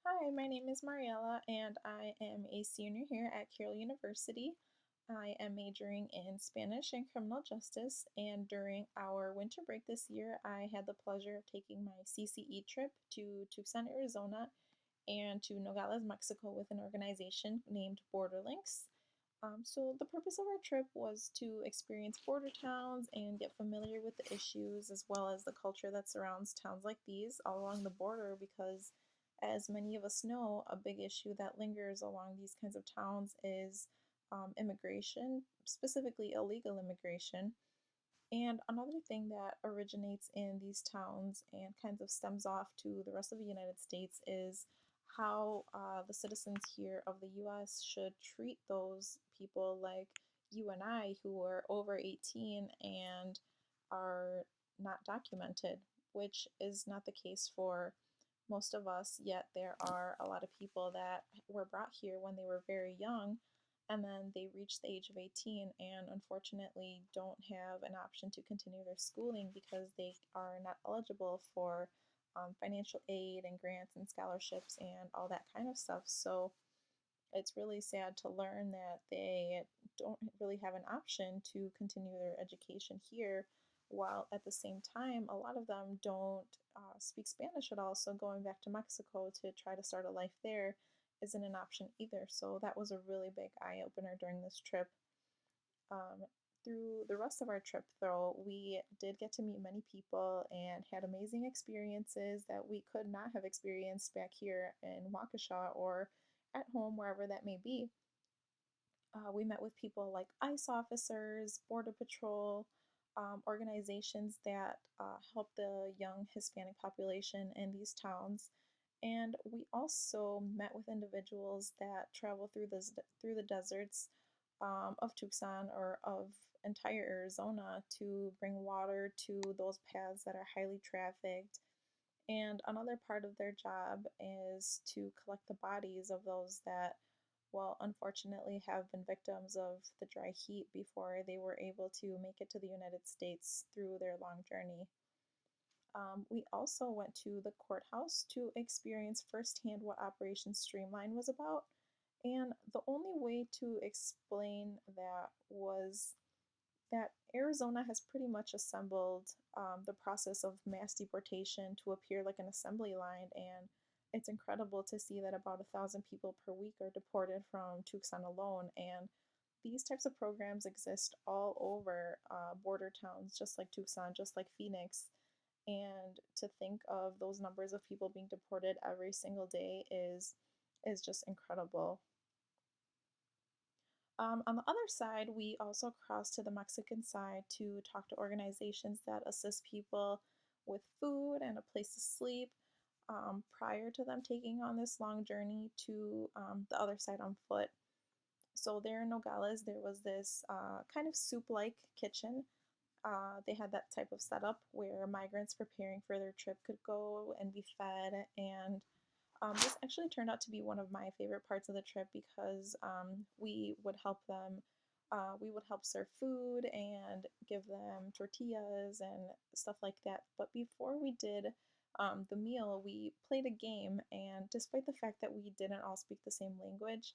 Hi, my name is Mariella, and I am a senior here at Carroll University. I am majoring in Spanish and criminal justice, and during our winter break this year, I had the pleasure of taking my CCE trip to Tucson, Arizona, and to Nogales, Mexico with an organization named Borderlinks. So the purpose of our trip was to experience border towns and get familiar with the issues as well as the culture that surrounds towns like these all along the border because as many of us know, a big issue that lingers along these kinds of towns is immigration, specifically illegal immigration. And another thing that originates in these towns and kind of stems off to the rest of the United States is how the citizens here of the US should treat those people like you and I who are over 18 and are not documented, which is not the case for most of us, yet there are a lot of people that were brought here when they were very young and then they reach the age of 18 and unfortunately don't have an option to continue their schooling because they are not eligible for financial aid and grants and scholarships and all that kind of stuff. So it's really sad to learn that they don't really have an option to continue their education here, while at the same time, a lot of them don't speak Spanish at all. So going back to Mexico to try to start a life there isn't an option either. So that was a really big eye opener during this trip. Um, through the rest of our trip, though, we did get to meet many people and had amazing experiences that we could not have experienced back here in Waukesha or at home, wherever that may be. We met with people like ICE officers, Border Patrol, organizations that help the young Hispanic population in these towns. And we also met with individuals that travel through the deserts of Tucson or of entire Arizona to bring water to those paths that are highly trafficked. And another part of their job is to collect the bodies of those that, well, unfortunately have been victims of the dry heat before they were able to make it to the United States through their long journey. We also went to the courthouse to experience firsthand what Operation Streamline was about. And the only way to explain that was that Arizona has pretty much assembled the process of mass deportation to appear like an assembly line. And it's incredible to see that about 1,000 people per week are deported from Tucson alone. And these types of programs exist all over border towns, just like Tucson, just like Phoenix. And to think of those numbers of people being deported every single day is just incredible. On the other side, we also crossed to the Mexican side to talk to organizations that assist people with food and a place to sleep prior to them taking on this long journey to the other side on foot. So there in Nogales, there was this kind of soup-like kitchen. They had that type of setup where migrants preparing for their trip could go and be fed. And this actually turned out to be one of my favorite parts of the trip because we would help them. We would help serve food and give them tortillas and stuff like that. But before we did the meal, we played a game. And despite the fact that we didn't all speak the same language,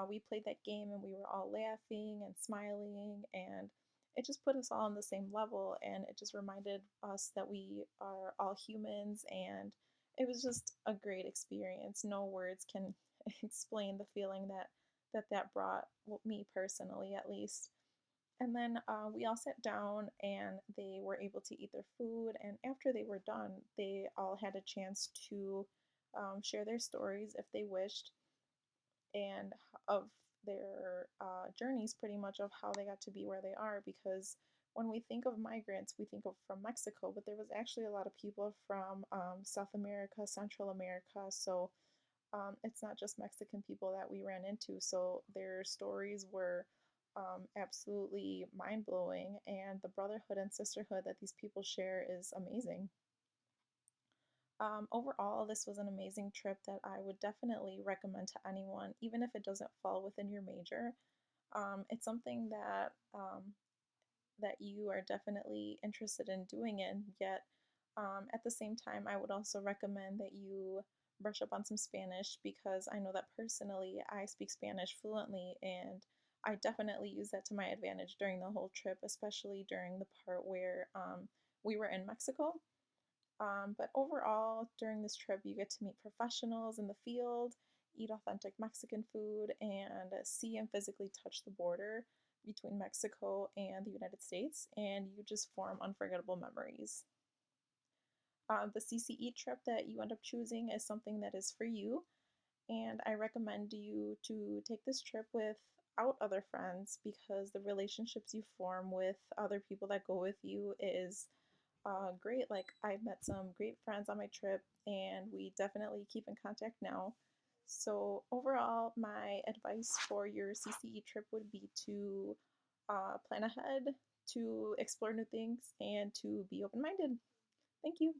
we played that game and we were all laughing and smiling, and it just put us all on the same level. And it just reminded us that we are all humans, and it was just a great experience. No words can explain the feeling that brought, well, me personally at least. And then we all sat down and they were able to eat their food. And after they were done, they all had a chance to share their stories if they wished and of their journeys, pretty much of how they got to be where they are. Because when we think of migrants, we think of from Mexico, but there was actually a lot of people from South America, Central America. So it's not just Mexican people that we ran into. So their stories were absolutely mind blowing, and the brotherhood and sisterhood that these people share is amazing. Overall, this was an amazing trip that I would definitely recommend to anyone, even if it doesn't fall within your major. It's something that you are definitely interested in doing in, yet at the same time, I would also recommend that you brush up on some Spanish because I know that personally I speak Spanish fluently, and I definitely use that to my advantage during the whole trip, especially during the part where we were in Mexico. But overall, during this trip, you get to meet professionals in the field, eat authentic Mexican food, and see and physically touch the border between Mexico and the United States, and you just form unforgettable memories. The CCE trip that you end up choosing is something that is for you, and I recommend you to take this trip without other friends because the relationships you form with other people that go with you is great. Like, I met some great friends on my trip, and we definitely keep in contact now. So, overall, my advice for your CCE trip would be to plan ahead, to explore new things, and to be open minded. Thank you.